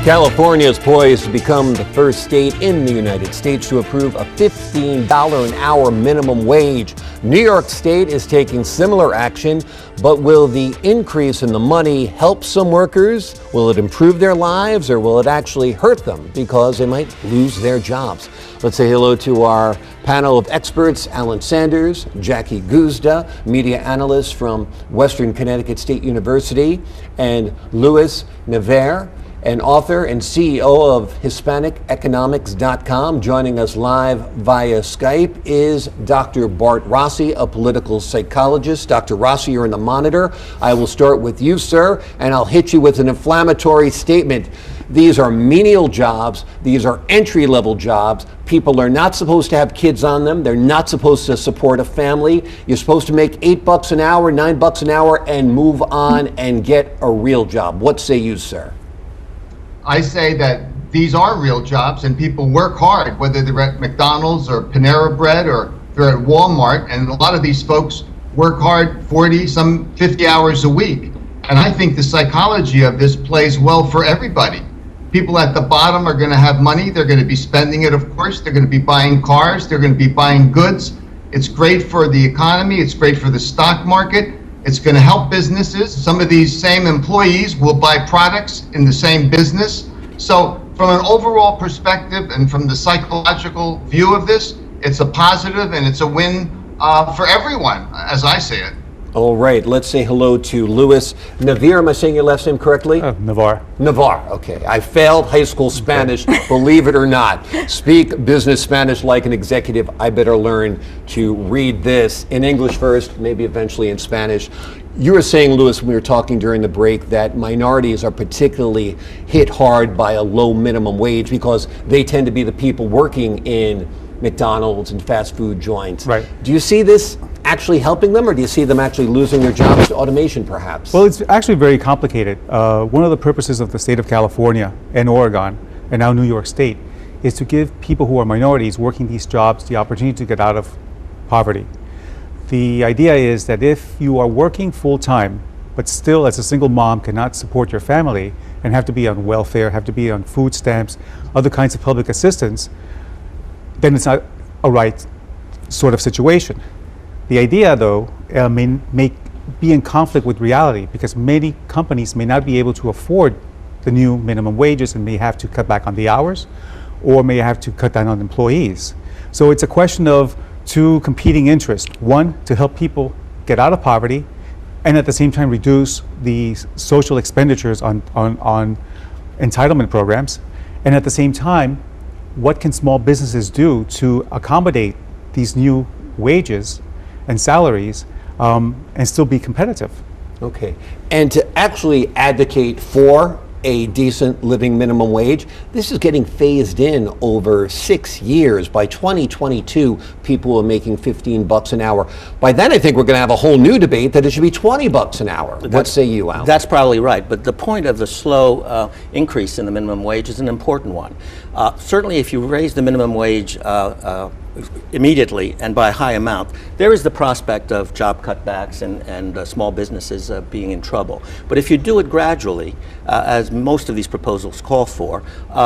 California is poised to become the first state in the United States to approve a $15 an hour minimum wage. New York State is taking similar action, but will the increase in the money help some workers? Will it improve their lives, or will it actually hurt them because they might lose their jobs? Let's say hello to our panel of experts: Alain Sanders, Jackie Guzda, media analyst from Western Connecticut State University, and Louis Nevaer, an author and CEO of HispanicEconomics.com. Joining us live via Skype is Dr. Bart Rossi, a political psychologist. Dr. Rossi, you're in the monitor. I will start with you, sir, and I'll hit you with an inflammatory statement. These are menial jobs. These are entry-level jobs. People are not supposed to have kids on them. They're not supposed to support a family. You're supposed to make $8 an hour, $9 an hour, and move on and get a real job. What say you, sir? I say that these are real jobs and people work hard, whether they're at McDonald's or Panera Bread or they're at Walmart, and a lot of these folks work hard 40, some 50 hours a week. And I think the psychology of this plays well for everybody. People at the bottom are going to have money. They're going to be spending it, of course. They're going to be buying cars. They're going to be buying goods. It's great for the economy. It's great for the stock market. It's going to help businesses. Some of these same employees will buy products in the same business. So from an overall perspective and from the psychological view of this, it's a positive and it's a win for everyone, as I see it. All right, let's say hello to Louis Nevaer. Am I saying your last name correctly? Nevaer. Nevaer, okay. I failed high school Spanish, believe it or not. Speak business Spanish like an executive. I better learn to read this in English first, maybe eventually in Spanish. You were saying, Louis, when we were talking during the break, that minorities are particularly hit hard by a low minimum wage because they tend to be the people working in McDonald's and fast food joints. Right. Do you see this actually helping them, or do you see them actually losing their jobs to automation, perhaps? Well, it's actually very complicated. One of the purposes of the state of California and Oregon, and now New York State, is to give people who are minorities working these jobs the opportunity to get out of poverty. The idea is that if you are working full-time, but still as a single mom cannot support your family and have to be on welfare, have to be on food stamps, other kinds of public assistance, then it's not a right sort of situation. The idea, though, may be in conflict with reality because many companies may not be able to afford the new minimum wages and may have to cut back on the hours or may have to cut down on employees. So it's a question of two competing interests. One, to help people get out of poverty and at the same time reduce the social expenditures on entitlement programs. And at the same time, what can small businesses do to accommodate these new wages and salaries and still be competitive? Okay, and to actually advocate for a decent living minimum wage, this is getting phased in over 6 years. By 2022, people are making $15 an hour. By then, I think we're going to have a whole new debate that it should be $20 an hour. What say you, Al? That's probably right, but the point of the slow increase in the minimum wage is an important one. Certainly, if you raise the minimum wage immediately and by a high amount, there is the prospect of job cutbacks and small businesses being in trouble. But if you do it gradually, as most of these proposals call for,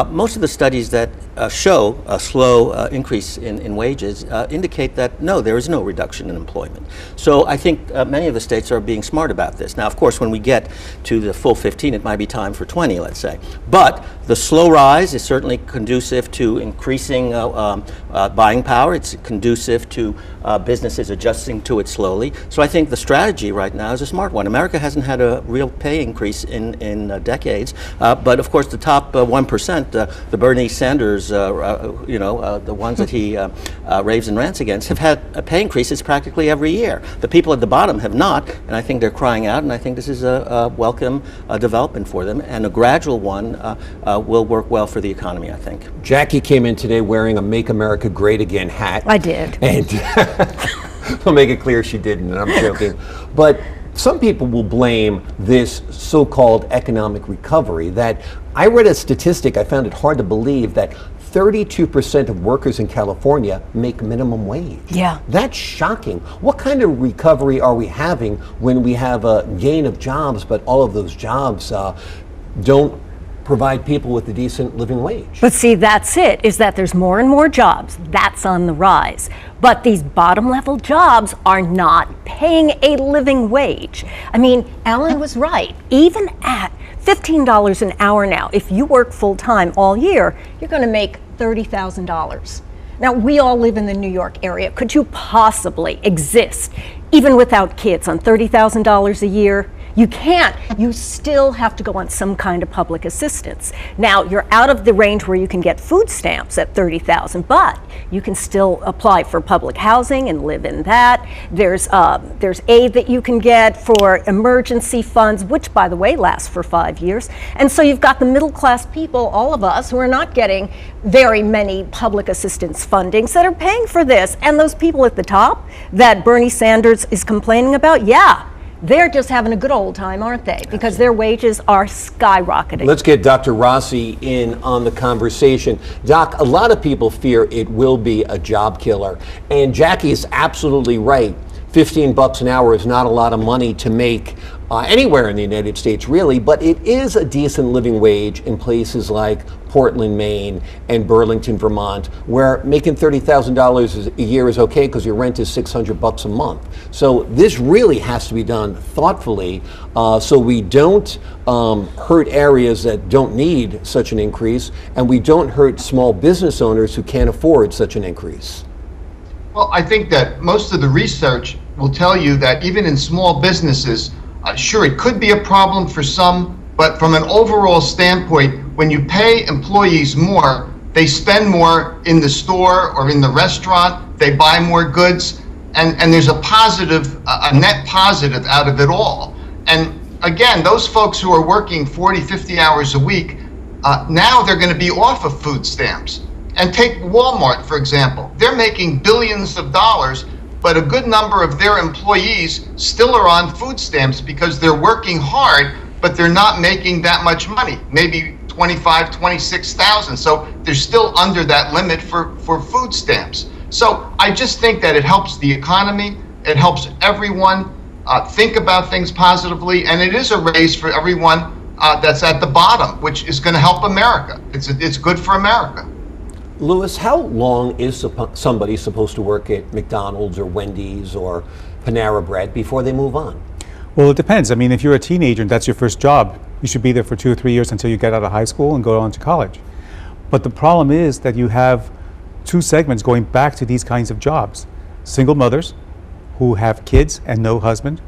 most of the studies that show a slow increase in wages indicate that no, there is no reduction in employment. So I think many of the states are being smart about this. Now, of course, when we get to the full 15, it might be time for 20, let's say. But the slow rise is certainly conducive to increasing buying power. It's conducive to businesses adjusting to it slowly. So I think the strategy right now is a smart one. America hasn't had a real pay increase in decades, but of course the top 1%, the Bernie Sanders, the ones that he raves and rants against, have had pay increases practically every year. The people at the bottom have not, and I think they're crying out, and I think this is a welcome development for them, and a gradual one will work well for the economy, I think. Jackie came in today wearing a Make America Great Again hat. I did. And I'll make it clear she didn't, and I'm joking. But some people will blame this so-called economic recovery. That I read a statistic, I found it hard to believe, that 32% of workers in California make minimum wage. Yeah. That's shocking. What kind of recovery are we having when we have a gain of jobs, but all of those jobs don't provide people with a decent living wage. But see, that's it, is that there's more and more jobs. That's on the rise. But these bottom level jobs are not paying a living wage. I mean, Alan was right. Even at $15 an hour now, if you work full time all year, you're going to make $30,000. Now, we all live in the New York area. Could you possibly exist, even without kids, on $30,000 a year? You can't. You still have to go on some kind of public assistance. Now, you're out of the range where you can get food stamps at $30,000, but you can still apply for public housing and live in that. There's aid that you can get for emergency funds, which, by the way, lasts for 5 years. And so you've got the middle class people, all of us, who are not getting very many public assistance fundings that are paying for this. And those people at the top that Bernie Sanders is complaining about, yeah, they're just having a good old time, aren't they? Because their wages are skyrocketing. Let's get Dr. Rossi in on the conversation. Doc, a lot of people fear it will be a job killer. And Jackie is absolutely right. $15 an hour is not a lot of money to make anywhere in the United States, really, but it is a decent living wage in places like Portland, Maine, and Burlington, Vermont, where making $30,000 a year is okay because your rent is $600 a month. So this really has to be done thoughtfully, so we don't hurt areas that don't need such an increase, and we don't hurt small business owners who can't afford such an increase. Well, I think that most of the research will tell you that even in small businesses, sure, it could be a problem for some, but from an overall standpoint, when you pay employees more, they spend more in the store or in the restaurant, they buy more goods, and there's a positive, a net positive out of it all. And again, those folks who are working 40, 50 hours a week, now they're going to be off of food stamps. And take Walmart, for example. They're making billions of dollars, but a good number of their employees still are on food stamps because they're working hard, but they're not making that much money, maybe 25, 26,000. So they're still under that limit for food stamps. So I just think that it helps the economy. It helps everyone think about things positively, and it is a raise for everyone that's at the bottom, which is going to help America. It's good for America. Louis, how long is somebody supposed to work at McDonald's or Wendy's or Panera Bread before they move on? Well, it depends. I mean, if you're a teenager and that's your first job, you should be there for 2 or 3 years until you get out of high school and go on to college. But the problem is that you have two segments going back to these kinds of jobs. Single mothers who have kids and no husband,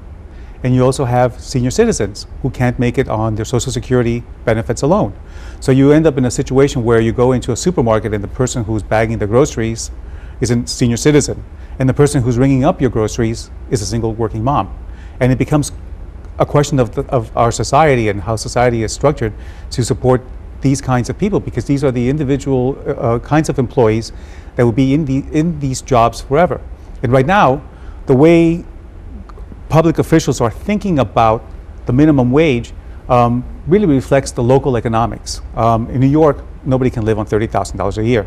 and you also have senior citizens who can't make it on their Social Security benefits alone. So you end up in a situation where you go into a supermarket and the person who's bagging the groceries is a senior citizen, and the person who's ringing up your groceries is a single working mom. And it becomes a question of our society and how society is structured to support these kinds of people, because these are the individual kinds of employees that will be in these jobs forever. And right now, the way public officials are thinking about the minimum wage really reflects the local economics. In New York, nobody can live on $30,000 a year.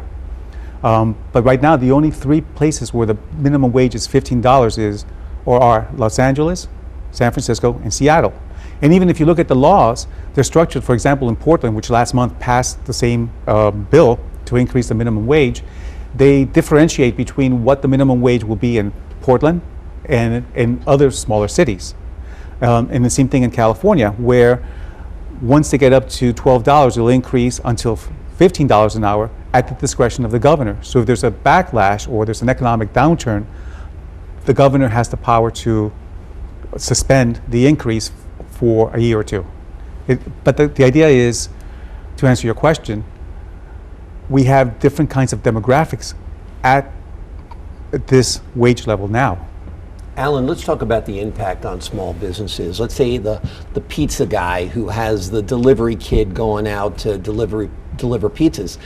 But right now, the only 3 places where the minimum wage is $15 are Los Angeles, San Francisco, and Seattle. And even if you look at the laws, they're structured, for example, in Portland, which last month passed the same bill to increase the minimum wage, they differentiate between what the minimum wage will be in Portland and in other smaller cities. And the same thing in California, where once they get up to $12, it'll increase until $15 an hour at the discretion of the governor. So if there's a backlash or there's an economic downturn, the governor has the power to suspend the increase for a year or two. But the idea is, to answer your question, we have different kinds of demographics at this wage level now. Alan, let's talk about the impact on small businesses. Let's say the pizza guy who has the delivery kid going out to deliver pizzas.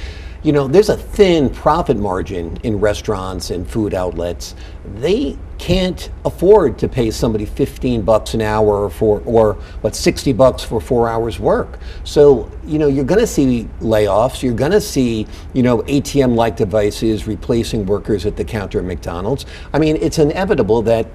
You know, there's a thin profit margin in restaurants and food outlets. They can't afford to pay somebody $15 an hour or $60 for 4 hours work. So, you know, you're going to see layoffs. You're going to see, you know, ATM-like devices replacing workers at the counter at McDonald's. I mean, it's inevitable that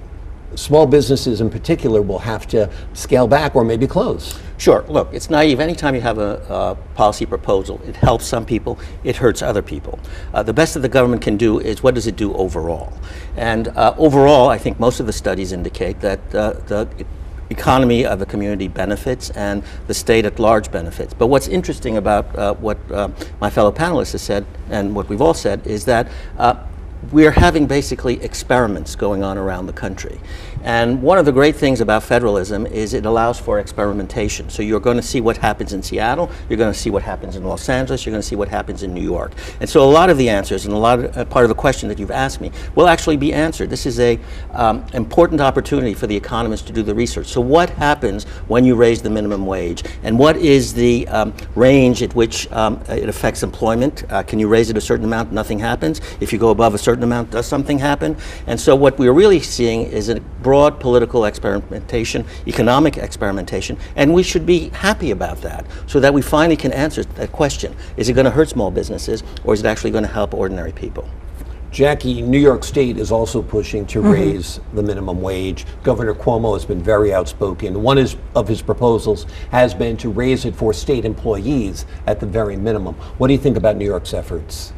small businesses in particular will have to scale back or maybe close. Sure. Look, it's naive. Anytime you have a policy proposal, it helps some people, it hurts other people. The best that the government can do is what does it do overall? And overall, I think most of the studies indicate that the economy of the community benefits and the state at large benefits. But what's interesting about what my fellow panelists have said and what we've all said is that we're having basically experiments going on around the country. And one of the great things about federalism is it allows for experimentation. So you're going to see what happens in Seattle, you're going to see what happens in Los Angeles, you're going to see what happens in New York. And so a lot of the answers and a lot of part of the question that you've asked me will actually be answered. This is a important opportunity for the economists to do the research. So what happens when you raise the minimum wage? And what is the range at which it affects employment? Can you raise it a certain amount, nothing happens? If you go above a certain amount, does something happen? And so what we're really seeing is a broad political experimentation, economic experimentation, and we should be happy about that so that we finally can answer that question. Is it going to hurt small businesses or is it actually going to help ordinary people? Jackie, New York State is also pushing to raise the minimum wage. Governor Cuomo has been very outspoken. One of his proposals has been to raise it for state employees at the very minimum. What do you think about New York's efforts?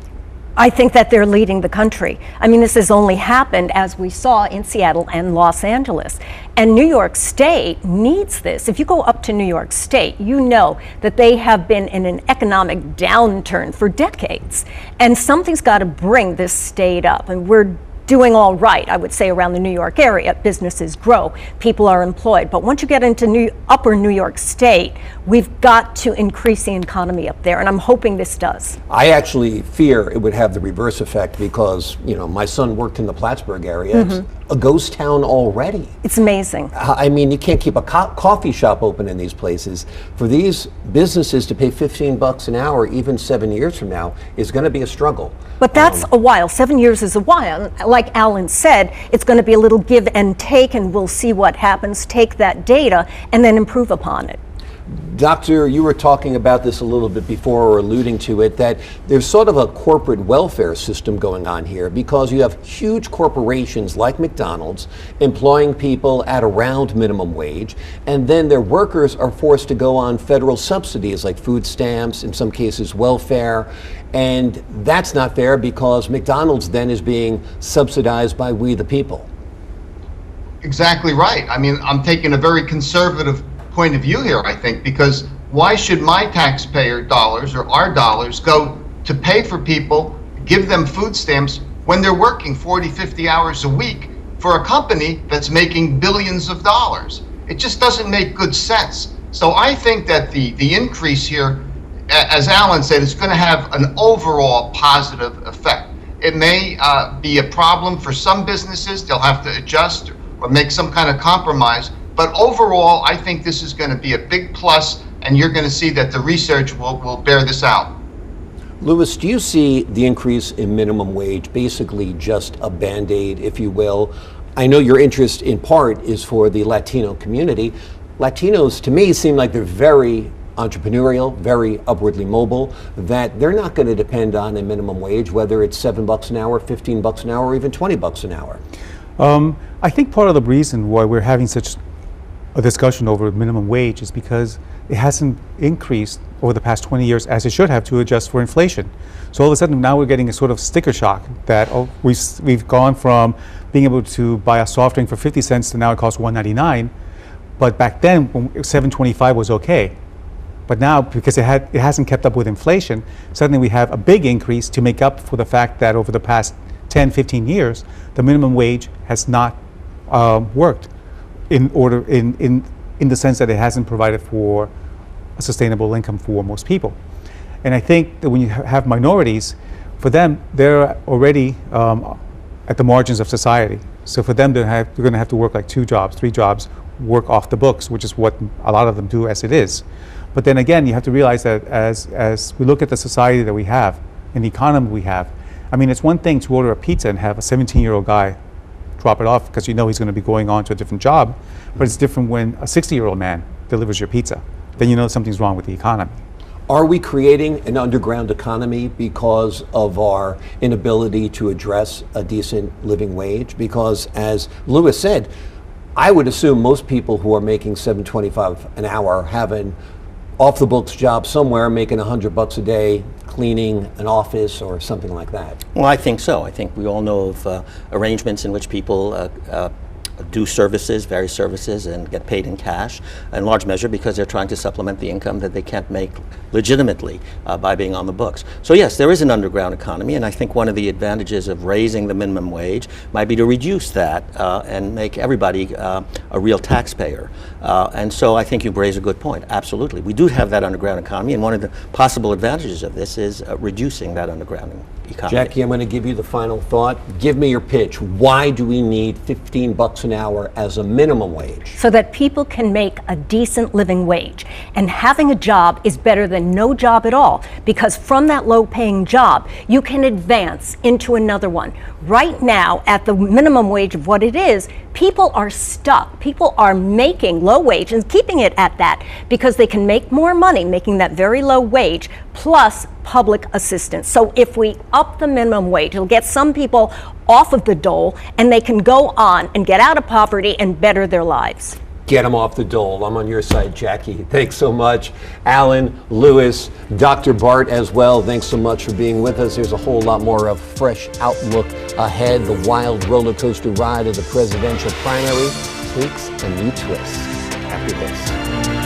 I think that they're leading the country. I mean, this has only happened, as we saw, in Seattle and Los Angeles. And New York State needs this. If you go up to New York State, you know that they have been in an economic downturn for decades. And something's got to bring this state up. And we're doing all right, I would say, around the New York area. Businesses grow, people are employed. But once you get into upper New York State, we've got to increase the economy up there, and I'm hoping this does. I actually fear it would have the reverse effect because, you know, my son worked in the Plattsburgh area. It's a ghost town already. It's amazing. I mean, you can't keep a coffee shop open in these places. For these businesses to pay $15 an hour, even 7 years from now, is going to be a struggle. But that's a while. 7 years is a while. Like Alan said, it's going to be a little give and take, and we'll see what happens, take that data, and then improve upon it. Doctor, you were talking about this a little bit before, or alluding to it, that there's sort of a corporate welfare system going on here because you have huge corporations like McDonald's employing people at around minimum wage, and then their workers are forced to go on federal subsidies like food stamps, in some cases welfare, and that's not fair because McDonald's then is being subsidized by we the people. Exactly right. I mean, I'm taking a very conservative point of view here, I think, because why should my taxpayer dollars or our dollars go to pay for people, give them food stamps when they're working 40, 50 hours a week for a company that's making billions of dollars? It just doesn't make good sense. So I think that the increase here, as Alan said, is going to have an overall positive effect. It may be a problem for some businesses. They'll have to adjust or make some kind of compromise. But overall, I think this is going to be a big plus, and you're going to see that the research will bear this out. Louis, do you see the increase in minimum wage basically just a Band-Aid, if you will? I know your interest in part is for the Latino community. Latinos, to me, seem like they're very entrepreneurial, very upwardly mobile, that they're not going to depend on a minimum wage, whether it's $7 an hour, $15 an hour, or even $20 an hour. I think part of the reason why we're having such a discussion over minimum wage is because it hasn't increased over the past 20 years as it should have to adjust for inflation. So all of a sudden now we're getting a sort of sticker shock that we've gone from being able to buy a soft drink for 50 cents to now it costs $1.99. But back then, when $7.25 was okay. But now, because it hasn't kept up with inflation, suddenly we have a big increase to make up for the fact that over the past 10, 15 years, the minimum wage has not worked in the sense that it hasn't provided for a sustainable income for most people. And I think that when you have minorities, for them, they're already at the margins of society. So for them, they're going to have to work like 2 jobs, 3 jobs, work off the books, which is what a lot of them do as it is. But then again, you have to realize that as we look at the society that we have and the economy we have, I mean, it's one thing to order a pizza and have a 17-year-old guy drop it off because you know he's going to be going on to a different job, but it's different when a 60-year-old man delivers your pizza. Then you know something's wrong with the economy. Are we creating an underground economy because of our inability to address a decent living wage? Because as Louis said, I would assume most people who are making $7.25 an hour have an off-the-books job somewhere, making $100 a day, cleaning an office or something like that. Well, I think so. I think we all know of arrangements in which people do services, various services, and get paid in cash, in large measure because they're trying to supplement the income that they can't make legitimately by being on the books. So yes, there is an underground economy, and I think one of the advantages of raising the minimum wage might be to reduce that and make everybody a real taxpayer. And so I think you raise a good point. Absolutely. We do have that underground economy, and one of the possible advantages of this is reducing that underground economy. Jackie, I'm going to give you the final thought. Give me your pitch. Why do we need $15 an hour as a minimum wage? So that people can make a decent living wage. And having a job is better than no job at all, because from that low-paying job, you can advance into another one. Right now, at the minimum wage of what it is, people are stuck. People are making low wage and keeping it at that because they can make more money making that very low wage plus public assistance. So if we up the minimum wage, it'll get some people off of the dole and they can go on and get out of poverty and better their lives. Get them off the dole. I'm on your side, Jackie. Thanks so much. Alan, Lewis, Dr. Bart as well. Thanks so much for being with us. There's a whole lot more of fresh outlook ahead. The wild roller coaster ride of the presidential primary takes a new twist after this.